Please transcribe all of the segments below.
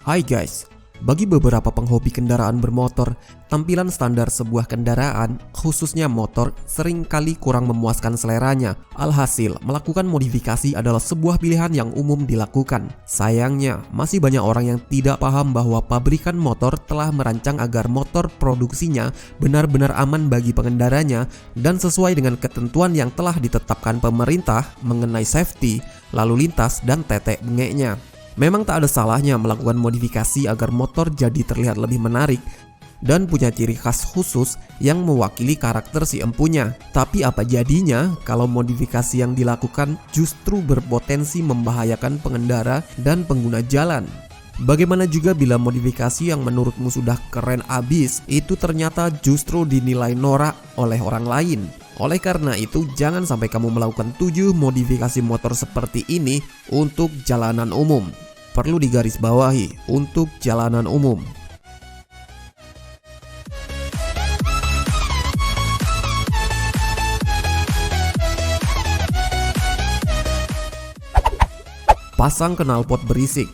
Hai guys, bagi beberapa penghobi kendaraan bermotor, tampilan standar sebuah kendaraan, khususnya motor, seringkali kurang memuaskan seleranya. Alhasil, melakukan modifikasi adalah sebuah pilihan yang umum dilakukan. Sayangnya, masih banyak orang yang tidak paham bahwa pabrikan motor telah merancang agar motor produksinya benar-benar aman bagi pengendaranya dan sesuai dengan ketentuan yang telah ditetapkan pemerintah mengenai safety, lalu lintas, dan tetek bengeknya. Memang tak ada salahnya melakukan modifikasi agar motor jadi terlihat lebih menarik dan punya ciri khas khusus yang mewakili karakter si empunya. Tapi apa jadinya kalau modifikasi yang dilakukan justru berpotensi membahayakan pengendara dan pengguna jalan? Bagaimana juga bila modifikasi yang menurutmu sudah keren abis itu ternyata justru dinilai norak oleh orang lain? Oleh karena itu, jangan sampai kamu melakukan 7 modifikasi motor seperti ini untuk jalanan umum. Perlu digarisbawahi, untuk jalanan umum. Pasang knalpot berisik.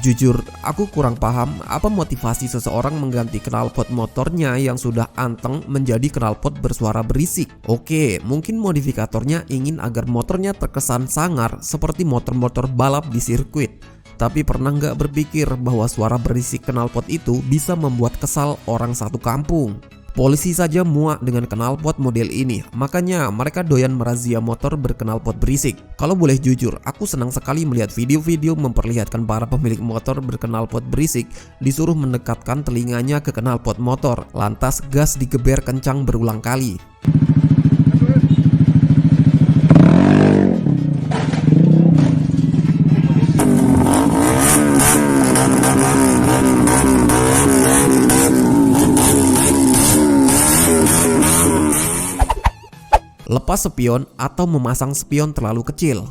Jujur, aku kurang paham apa motivasi seseorang mengganti knalpot motornya yang sudah anteng menjadi knalpot bersuara berisik. Oke, mungkin modifikatornya ingin agar motornya terkesan sangar seperti motor-motor balap di sirkuit. Tapi pernah nggak berpikir bahwa suara berisik knalpot itu bisa membuat kesal orang satu kampung? Polisi saja muak dengan knalpot model ini, makanya mereka doyan merazia motor berknalpot berisik. Kalau boleh jujur, aku senang sekali melihat video-video memperlihatkan para pemilik motor berknalpot berisik disuruh mendekatkan telinganya ke knalpot motor, lantas gas digeber kencang berulang kali. Lepas spion atau memasang spion terlalu kecil.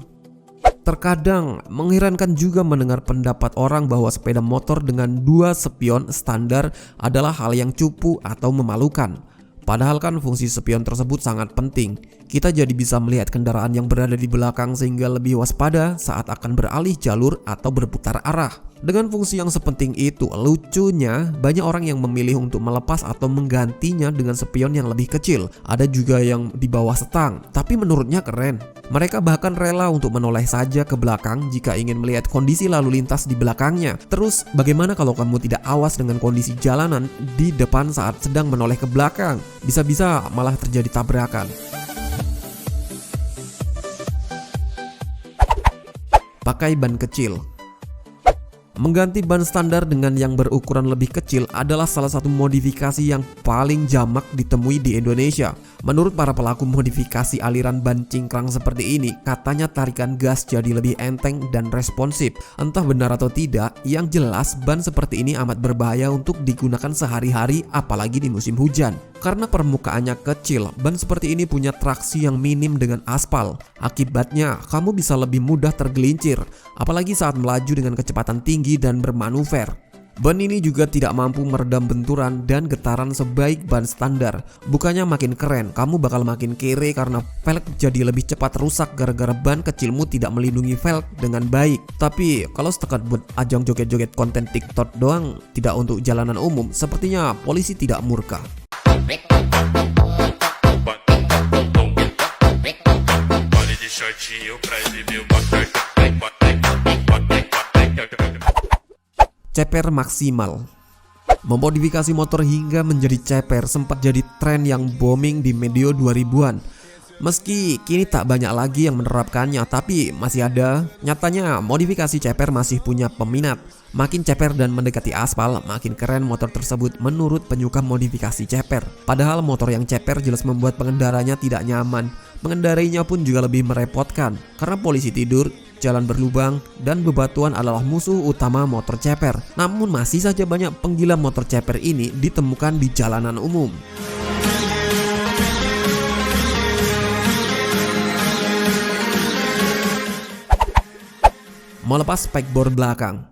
Terkadang mengherankan juga mendengar pendapat orang bahwa sepeda motor dengan 2 spion standar adalah hal yang cupu atau memalukan. Padahal kan fungsi spion tersebut sangat penting. Kita jadi bisa melihat kendaraan yang berada di belakang sehingga lebih waspada saat akan beralih jalur atau berputar arah. Dengan fungsi yang sepenting itu, lucunya banyak orang yang memilih untuk melepas atau menggantinya dengan spion yang lebih kecil. Ada juga yang di bawah setang, tapi menurutnya keren. Mereka bahkan rela untuk menoleh saja ke belakang jika ingin melihat kondisi lalu lintas di belakangnya. Terus bagaimana kalau kamu tidak awas dengan kondisi jalanan di depan saat sedang menoleh ke belakang? Bisa-bisa malah terjadi tabrakan. Pakai ban kecil. Mengganti ban standar dengan yang berukuran lebih kecil adalah salah satu modifikasi yang paling jamak ditemui di Indonesia. Menurut para pelaku modifikasi aliran ban cingkrang seperti ini, katanya tarikan gas jadi lebih enteng dan responsif. Entah benar atau tidak, yang jelas ban seperti ini amat berbahaya untuk digunakan sehari-hari, apalagi di musim hujan. Karena permukaannya kecil, ban seperti ini punya traksi yang minim dengan aspal. Akibatnya, kamu bisa lebih mudah tergelincir, apalagi saat melaju dengan kecepatan tinggi dan bermanuver. Ban ini juga tidak mampu meredam benturan dan getaran sebaik ban standar. Bukannya makin keren, kamu bakal makin kere karena velg jadi lebih cepat rusak gara-gara ban kecilmu tidak melindungi velg dengan baik. Tapi kalau setekat buat ajang joget-joget konten TikTok doang, tidak untuk jalanan umum, sepertinya polisi tidak murka. Ceper maksimal. Memodifikasi motor hingga menjadi ceper sempat jadi tren yang booming di medio 2000-an. Meski kini tak banyak lagi yang menerapkannya, tapi masih ada. Nyatanya modifikasi ceper masih punya peminat. Makin ceper dan mendekati aspal, makin keren motor tersebut menurut penyuka modifikasi ceper. Padahal motor yang ceper jelas membuat pengendaranya tidak nyaman. Mengendarainya pun juga lebih merepotkan karena polisi tidur, jalan berlubang, dan bebatuan adalah musuh utama motor ceper. Namun masih saja banyak penggila motor ceper ini ditemukan di jalanan umum. Melepas spekbor belakang.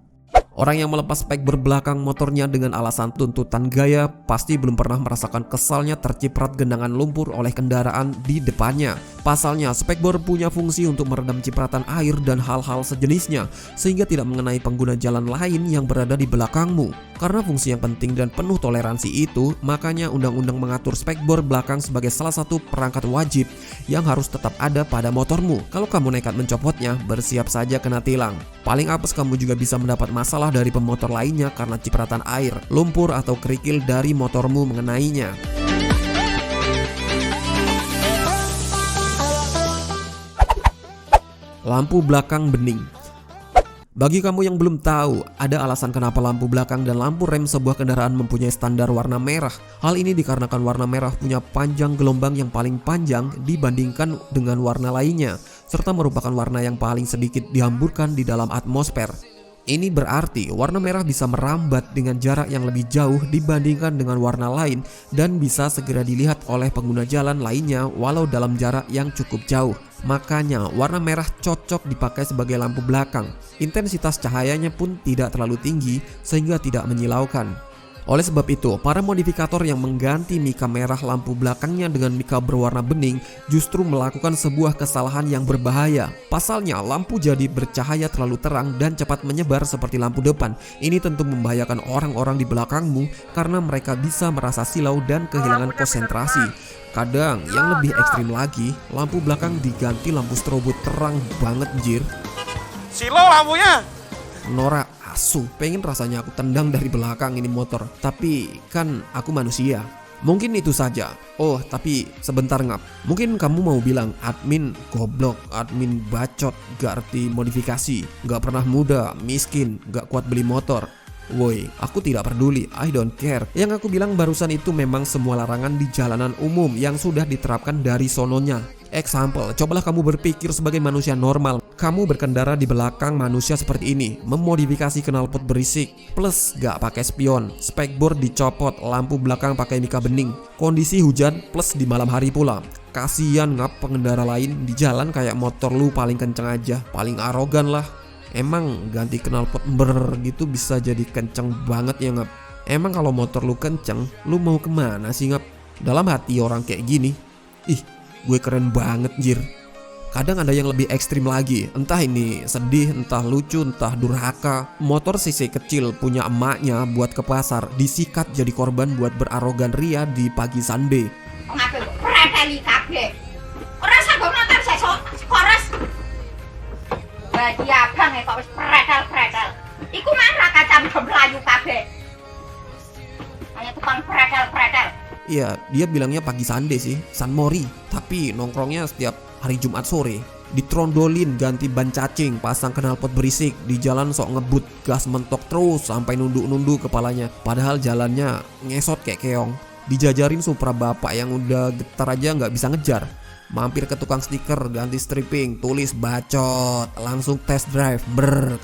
Orang yang melepas spekbor belakang motornya dengan alasan tuntutan gaya pasti belum pernah merasakan kesalnya terciprat genangan lumpur oleh kendaraan di depannya. Pasalnya, spekbor punya fungsi untuk meredam cipratan air dan hal-hal sejenisnya, sehingga tidak mengenai pengguna jalan lain yang berada di belakangmu. Karena fungsi yang penting dan penuh toleransi itu, makanya undang-undang mengatur spekbor belakang sebagai salah satu perangkat wajib yang harus tetap ada pada motormu. Kalau kamu nekat mencopotnya, bersiap saja kena tilang. Paling apes kamu juga bisa mendapat masalah dari pemotor lainnya karena cipratan air, lumpur atau kerikil dari motormu mengenainya. Lampu belakang bening. Bagi kamu yang belum tahu, ada alasan kenapa lampu belakang dan lampu rem sebuah kendaraan mempunyai standar warna merah. Hal ini dikarenakan warna merah punya panjang gelombang yang paling panjang dibandingkan dengan warna lainnya, serta merupakan warna yang paling sedikit dihamburkan di dalam atmosfer. Ini berarti warna merah bisa merambat dengan jarak yang lebih jauh dibandingkan dengan warna lain dan bisa segera dilihat oleh pengguna jalan lainnya walau dalam jarak yang cukup jauh. Makanya warna merah cocok dipakai sebagai lampu belakang. Intensitas cahayanya pun tidak terlalu tinggi sehingga tidak menyilaukan. Oleh sebab itu, para modifikator yang mengganti mika merah lampu belakangnya dengan mika berwarna bening justru melakukan sebuah kesalahan yang berbahaya. Pasalnya, lampu jadi bercahaya terlalu terang dan cepat menyebar seperti lampu depan. Ini tentu membahayakan orang-orang di belakangmu karena mereka bisa merasa silau dan kehilangan konsentrasi. Kadang yang lebih ekstrim lagi, lampu belakang diganti lampu strobo terang banget anjir. Silau lampunya. Norak asu, pengen rasanya aku tendang dari belakang ini motor. Tapi kan aku manusia. Mungkin itu saja. Oh, tapi sebentar ngap. Mungkin kamu mau bilang admin goblok, admin bacot, gak arti modifikasi, gak pernah muda, miskin, gak kuat beli motor. Woi, aku tidak peduli, I don't care. Yang aku bilang barusan itu memang semua larangan di jalanan umum yang sudah diterapkan dari sononya. Example, cobalah kamu berpikir sebagai manusia normal. Kamu berkendara di belakang manusia seperti ini, memodifikasi knalpot berisik, plus gak pakai spion, spekbor dicopot, lampu belakang pakai mika bening, kondisi hujan plus di malam hari pula. Kasian ngap pengendara lain di jalan kayak motor lu paling kenceng aja, paling arogan lah. Emang ganti knalpot gitu bisa jadi kenceng banget ya ngap. Emang kalau motor lu kenceng, lu mau kemana sih ngap? Dalam hati orang kayak gini, ih gue keren banget jir. Kadang ada yang lebih ekstrim lagi, entah ini sedih, entah lucu, entah durhaka. Motor cc kecil punya emaknya buat ke pasar, disikat jadi korban buat berarogan ria di pagi Sunday. Ngapain preteli kabeh. Ora sanggo motor sesuk kores. Bagi abang kok wis pretel-pretel. Iku mah ra kacam mlayu kabeh. Hanya tukang pretel-pretel. Iya, dia bilangnya pagi Sunday sih, San Mori. Tapi nongkrongnya setiap hari Jumat sore. Ditrondolin, ganti ban cacing, pasang knalpot berisik, di jalan sok ngebut, gas mentok terus sampai nunduk-nunduk kepalanya. Padahal jalannya ngesot kayak keong. Dijajarin Supra bapak yang udah getar aja nggak bisa ngejar. Mampir ke tukang stiker, ganti stripping, tulis bacot, langsung test drive,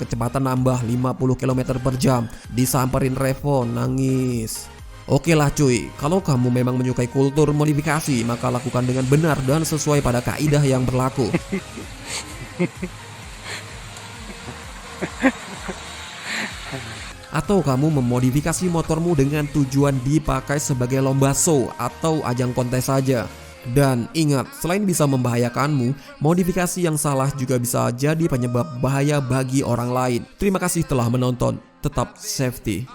kecepatan nambah 50 km per jam, disamperin Revo, nangis. Oke lah cuy, kalau kamu memang menyukai kultur modifikasi, maka lakukan dengan benar dan sesuai pada kaidah yang berlaku. Atau kamu memodifikasi motormu dengan tujuan dipakai sebagai lomba show atau ajang kontes saja. Dan ingat, selain bisa membahayakanmu, modifikasi yang salah juga bisa jadi penyebab bahaya bagi orang lain. Terima kasih telah menonton, tetap safety.